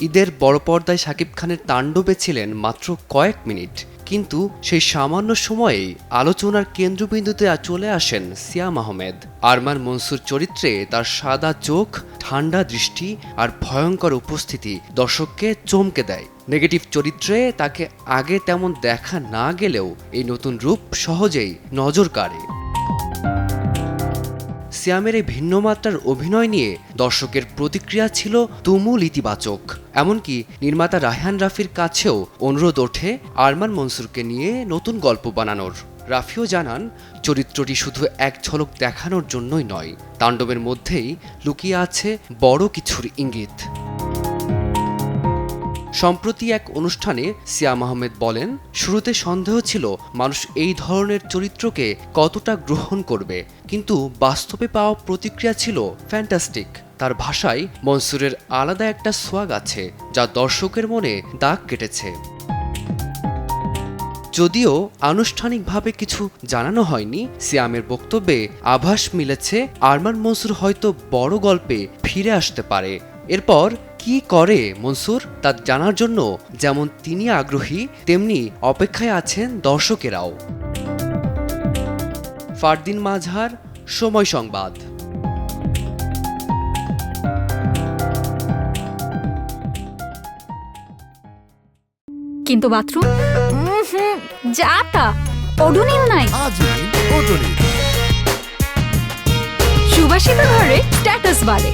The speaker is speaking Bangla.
ঈদের বড় পর্দায় শাকিব খানের তাণ্ডবে ছিলেন মাত্র কয়েক মিনিট, কিন্তু সেই সামান্য সময়েই আলোচনার কেন্দ্রবিন্দুতে চলে আসেন সিয়াম আহমেদ। আরমান মনসুর চরিত্রে তার সাদা চোখ, ঠান্ডা দৃষ্টি আর ভয়ঙ্কর উপস্থিতি দর্শককে চমকে দেয়। নেগেটিভ চরিত্রে তাকে আগে তেমন দেখা না গেলেও এই নতুন রূপ সহজেই নজর কাড়ে। সিয়ামের এই ভিন্ন মাত্রার অভিনয় নিয়ে দর্শকের প্রতিক্রিয়া ছিল তুমুল ইতিবাচক। এমনকি নির্মাতা রায়হান রাফির কাছেও অনুরোধ ওঠে আরমান মনসুরকে নিয়ে নতুন গল্প বানানোর। রাফিও জানান, চরিত্রটি শুধু এক ঝলক দেখানোর জন্যই নয়, তাণ্ডবের মধ্যেই লুকিয়ে আছে বড় কিছুর ইঙ্গিত। সম্প্রতি এক অনুষ্ঠানে সিয়াম আহমেদ বলেন, শুরুতে সন্দেহ ছিল মানুষ এই ধরনের চরিত্রকে কতটা গ্রহণ করবে, কিন্তু বাস্তবে পাওয়া প্রতিক্রিয়া ছিল ফ্যান্টাস্টিক। তার ভাষায় মনসুরের আলাদা একটা সোয়াগ আছে, যা দর্শকের মনে দাগ কেটেছে। যদিও আনুষ্ঠানিকভাবে কিছু জানানো হয়নি, সিয়ামের বক্তব্যে আভাস মিলেছে আরমান মনসুর হয়তো বড় গল্পে ফিরে আসতে পারে। এরপর কি করে মনসুর তা জানার জন্য যেমন তিনি আগ্রহী, তেমনি অপেক্ষায় আছেন দর্শকেরাও। ফারদিন মাজহার, সময় সংবাদ। কিন্তু বাথরুম যা তা ওডোনিল নাই। আজই ওডোনিল। সুবাসিত ঘরে স্ট্যাটাস বাড়ে।